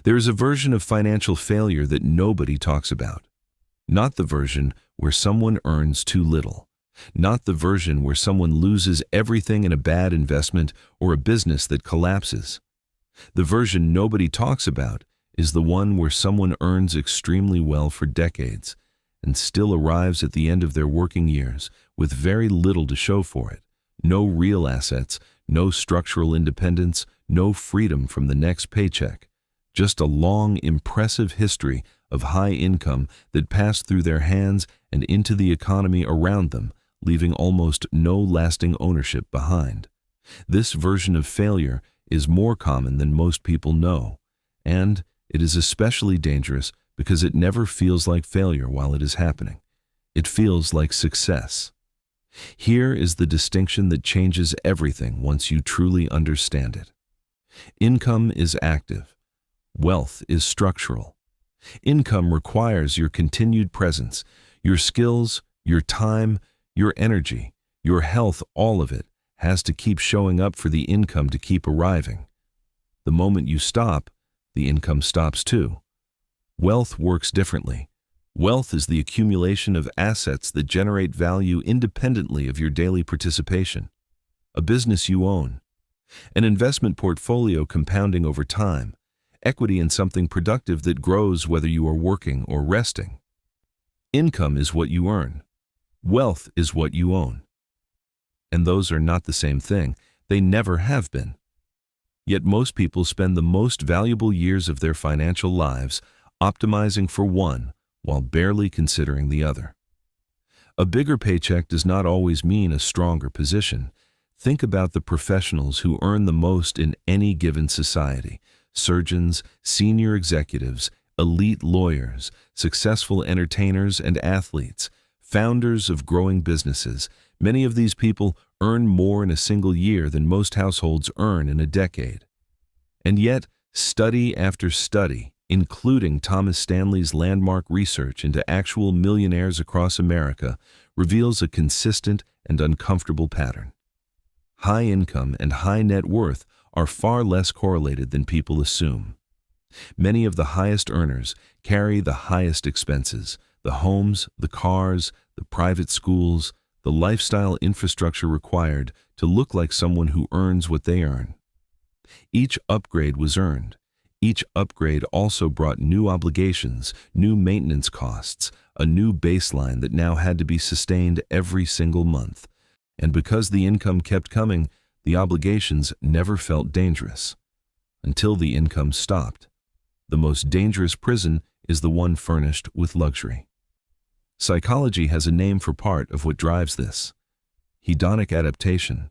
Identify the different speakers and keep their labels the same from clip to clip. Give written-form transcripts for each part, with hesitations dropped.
Speaker 1: There is a version of financial failure that nobody talks about. Not the version where someone earns too little. Not the version where someone loses everything in a bad investment or a business that collapses. The version nobody talks about is the one where someone earns extremely well for decades and still arrives at the end of their working years with very little to show for it. No real assets, no structural independence, no freedom from the next paycheck. Just a long, impressive history of high income that passed through their hands and into the economy around them, leaving almost no lasting ownership behind. This version of failure is more common than most people know, and it is especially dangerous because it never feels like failure while it is happening. It feels like success. Here is the distinction that changes everything once you truly understand it. Income is active. Wealth is structural. Income requires your continued presence, your skills, your time, your energy, your health, all of it has to keep showing up for the income to keep arriving. The moment you stop, the income stops too. Wealth works differently. Wealth is the accumulation of assets that generate value independently of your daily participation. A business you own. An investment portfolio compounding over time. Equity in something productive that grows whether you are working or resting. Income is what you earn. Wealth is what you own. And those are not the same thing. They never have been. Yet most people spend the most valuable years of their financial lives optimizing for one while barely considering the other. A bigger paycheck does not always mean a stronger position. Think about the professionals who earn the most in any given society. Surgeons, senior executives, elite lawyers, successful entertainers and athletes, founders of growing businesses. Many of these people earn more in a single year than most households earn in a decade. And yet, study after study, including Thomas Stanley's landmark research into actual millionaires across America, reveals a consistent and uncomfortable pattern. High income and high net worth are far less correlated than people assume. Many of the highest earners carry the highest expenses, the homes, the cars, the private schools, the lifestyle infrastructure required to look like someone who earns what they earn. Each upgrade was earned. Each upgrade also brought new obligations, new maintenance costs, a new baseline that now had to be sustained every single month. And because the income kept coming, the obligations never felt dangerous. Until the income stopped. The most dangerous prison is the one furnished with luxury. Psychology has a name for part of what drives this: hedonic adaptation.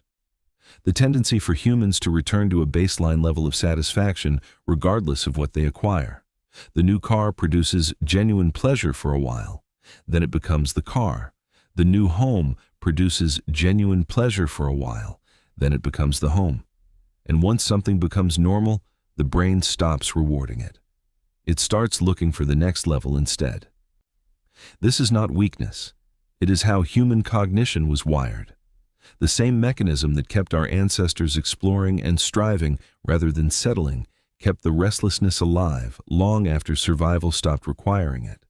Speaker 1: The tendency for humans to return to a baseline level of satisfaction regardless of what they acquire. The new car produces genuine pleasure for a while, then it becomes the car. The new home produces genuine pleasure for a while, then it becomes the home. And once something becomes normal, the brain stops rewarding it. It starts looking for the next level instead. This is not weakness. It is how human cognition was wired. The same mechanism that kept our ancestors exploring and striving rather than settling kept the restlessness alive long after survival stopped requiring it.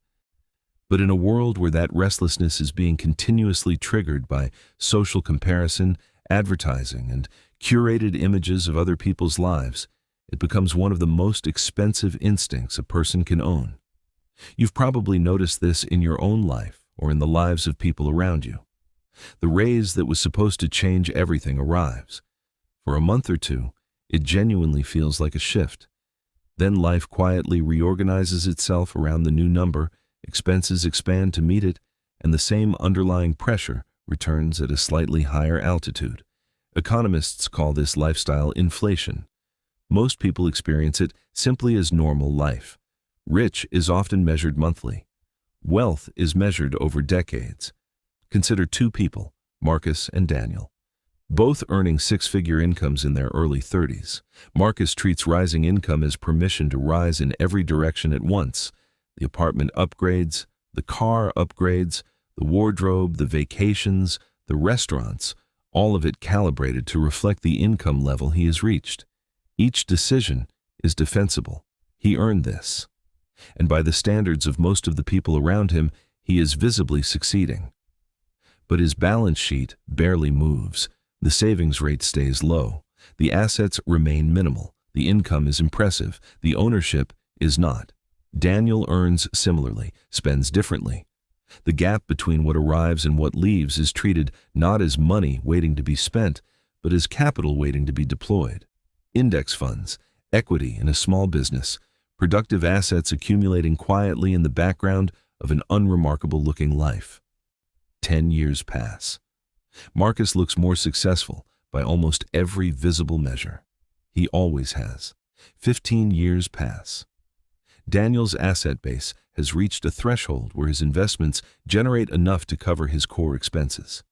Speaker 1: But in a world where that restlessness is being continuously triggered by social comparison, advertising, and curated images of other people's lives, it becomes one of the most expensive instincts a person can own. You've probably noticed this in your own life or in the lives of people around you. The raise that was supposed to change everything arrives. For a month or two, it genuinely feels like a shift. Then life quietly reorganizes itself around the new number, expenses expand to meet it, and the same underlying pressure returns at a slightly higher altitude. Economists call this lifestyle inflation. Most people experience it simply as normal life. Rich is often measured monthly. Wealth is measured over decades. Consider two people, Marcus and Daniel, both earning six-figure incomes in their early 30s. Marcus treats rising income as permission to rise in every direction at once. The apartment upgrades, the car upgrades, the wardrobe, the vacations, the restaurants, all of it calibrated to reflect the income level he has reached. Each decision is defensible. He earned this. And by the standards of most of the people around him, he is visibly succeeding. But his balance sheet barely moves. The savings rate stays low. The assets remain minimal. The income is impressive. The ownership is not. Daniel earns similarly, spends differently. The gap between what arrives and what leaves is treated not as money waiting to be spent, but as capital waiting to be deployed. Index funds, equity in a small business, productive assets accumulating quietly in the background of an unremarkable-looking life. 10 years pass. Marcus looks more successful by almost every visible measure. He always has. 15 years pass. Daniel's asset base has reached a threshold where his investments generate enough to cover his core expenses.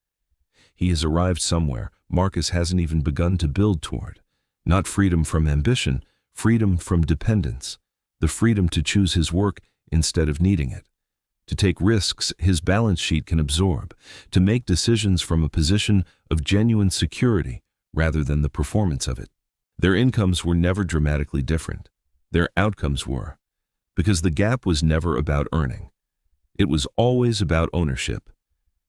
Speaker 1: He has arrived somewhere Marcus hasn't even begun to build toward. Not freedom from ambition, freedom from dependence. The freedom to choose his work instead of needing it. To take risks his balance sheet can absorb. To make decisions from a position of genuine security rather than the performance of it. Their incomes were never dramatically different. Their outcomes were. Because the gap was never about earning. It was always about ownership.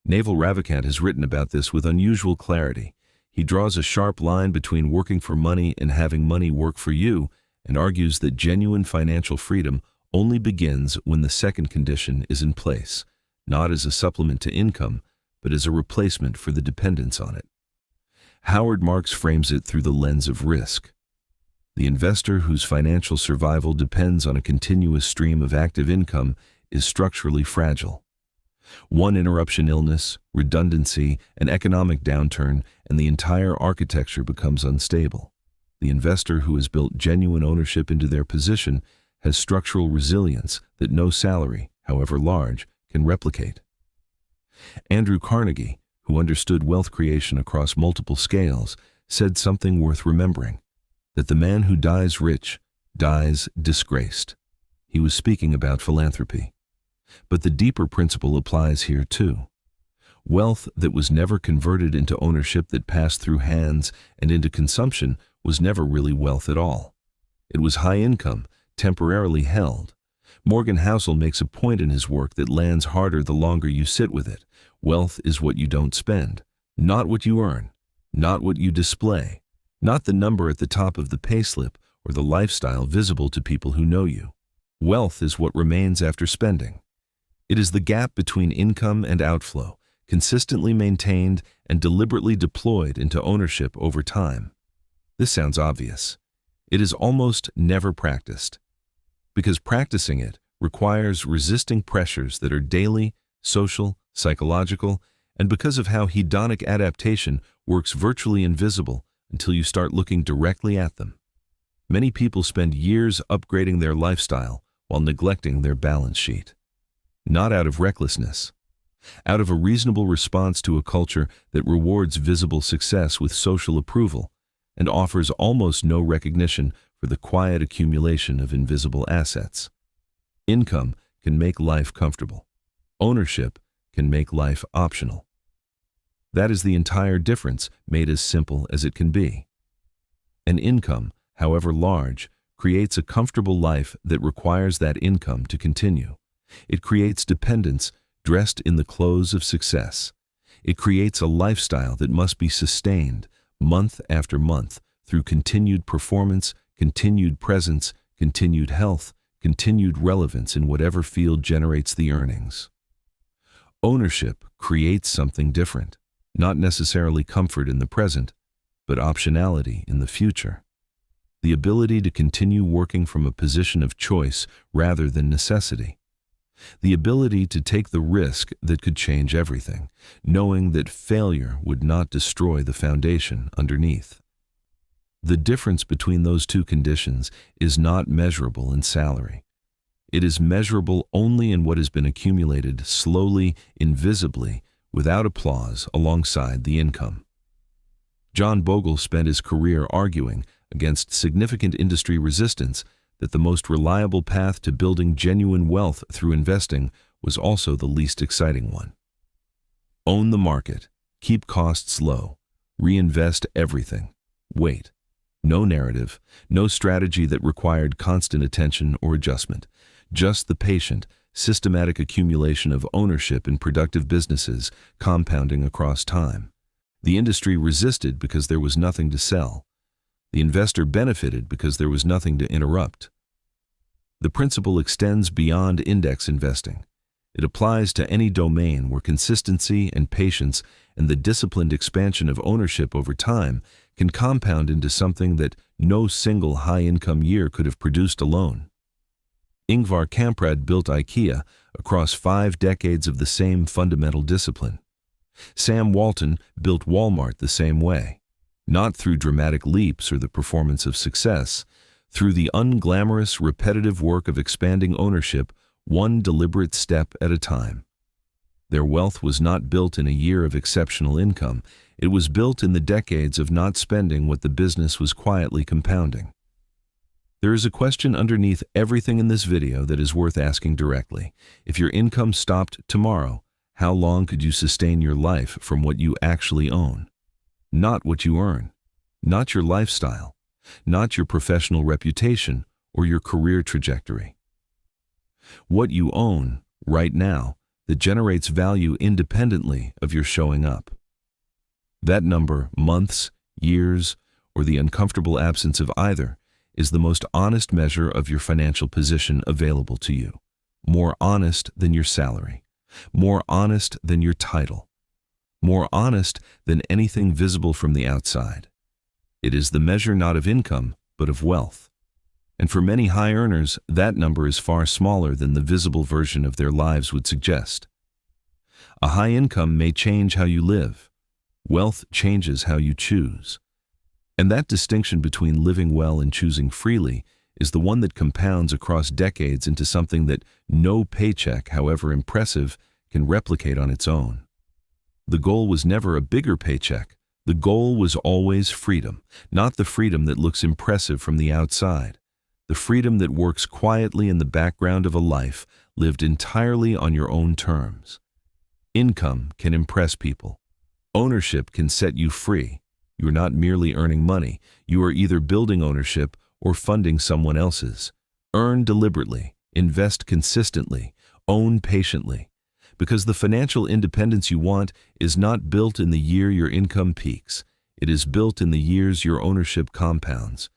Speaker 1: Naval Ravikant has written about this with unusual clarity. He draws a sharp line between working for money and having money work for you, and argues that genuine financial freedom only begins when the second condition is in place, not as a supplement to income, but as a replacement for the dependence on it. Howard Marks frames it through the lens of risk. The investor whose financial survival depends on a continuous stream of active income is structurally fragile. One interruption, illness, redundancy, an economic downturn, and the entire architecture becomes unstable. The investor who has built genuine ownership into their position has structural resilience that no salary, however large, can replicate. Andrew Carnegie, who understood wealth creation across multiple scales, said something worth remembering, that the man who dies rich dies disgraced. He was speaking about philanthropy. But the deeper principle applies here too. Wealth that was never converted into ownership that passed through hands and into consumption was never really wealth at all. It was high income, temporarily held. Morgan Housel makes a point in his work that lands harder the longer you sit with it. Wealth is what you don't spend, not what you earn, not what you display, not the number at the top of the payslip or the lifestyle visible to people who know you. Wealth is what remains after spending. It is the gap between income and outflow, consistently maintained and deliberately deployed into ownership over time. This sounds obvious. It is almost never practiced, because practicing it requires resisting pressures that are daily, social, psychological, and because of how hedonic adaptation works virtually invisible until you start looking directly at them. Many people spend years upgrading their lifestyle while neglecting their balance sheet. Not out of recklessness, out of a reasonable response to a culture that rewards visible success with social approval and offers almost no recognition for the quiet accumulation of invisible assets. Income can make life comfortable. Ownership can make life optional. That is the entire difference made as simple as it can be. An income, however large, creates a comfortable life that requires that income to continue. It creates dependence dressed in the clothes of success. It creates a lifestyle that must be sustained month after month through continued performance, continued presence, continued health, continued relevance in whatever field generates the earnings. Ownership creates something different, not necessarily comfort in the present, but optionality in the future. The ability to continue working from a position of choice rather than necessity. The ability to take the risk that could change everything, knowing that failure would not destroy the foundation underneath. The difference between those two conditions is not measurable in salary. It is measurable only in what has been accumulated slowly, invisibly, without applause alongside the income. John Bogle spent his career arguing against significant industry resistance that the most reliable path to building genuine wealth through investing was also the least exciting one. Own the market, keep costs low, reinvest everything, wait. No narrative, no strategy that required constant attention or adjustment. Just the patient, systematic accumulation of ownership in productive businesses, compounding across time. The industry resisted because there was nothing to sell. The investor benefited because there was nothing to interrupt. The principle extends beyond index investing. It applies to any domain where consistency and patience and the disciplined expansion of ownership over time can compound into something that no single high-income year could have produced alone. Ingvar Kamprad built IKEA across 5 decades of the same fundamental discipline. Sam Walton built Walmart the same way, not through dramatic leaps or the performance of success, through the unglamorous, repetitive work of expanding ownership one deliberate step at a time. Their wealth was not built in a year of exceptional income. It was built in the decades of not spending what the business was quietly compounding. There is a question underneath everything in this video that is worth asking directly. If your income stopped tomorrow, how long could you sustain your life from what you actually own? Not what you earn, not your lifestyle, not your professional reputation or your career trajectory. What you own right now that generates value independently of your showing up. That number, months, years, or the uncomfortable absence of either, is the most honest measure of your financial position available to you. More honest than your salary, more honest than your title, more honest than anything visible from the outside. It is the measure not of income, but of wealth. And for many high earners, that number is far smaller than the visible version of their lives would suggest. A high income may change how you live. Wealth changes how you choose. And that distinction between living well and choosing freely is the one that compounds across decades into something that no paycheck, however impressive, can replicate on its own. The goal was never a bigger paycheck. The goal was always freedom, not the freedom that looks impressive from the outside. The freedom that works quietly in the background of a life lived entirely on your own terms. Income can impress people. Ownership can set you free. You are not merely earning money. You are either building ownership or funding someone else's. Earn deliberately, invest consistently, own patiently. Because the financial independence you want is not built in the year your income peaks. It is built in the years your ownership compounds.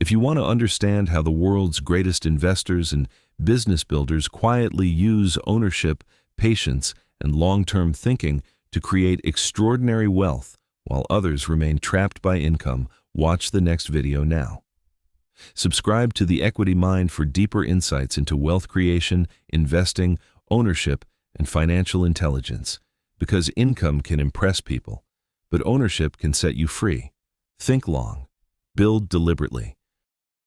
Speaker 1: If you want to understand how the world's greatest investors and business builders quietly use ownership, patience, and long-term thinking to create extraordinary wealth while others remain trapped by income, watch the next video now. Subscribe to The Equity Mind for deeper insights into wealth creation, investing, ownership, and financial intelligence. Because income can impress people, but ownership can set you free. Think long, build deliberately,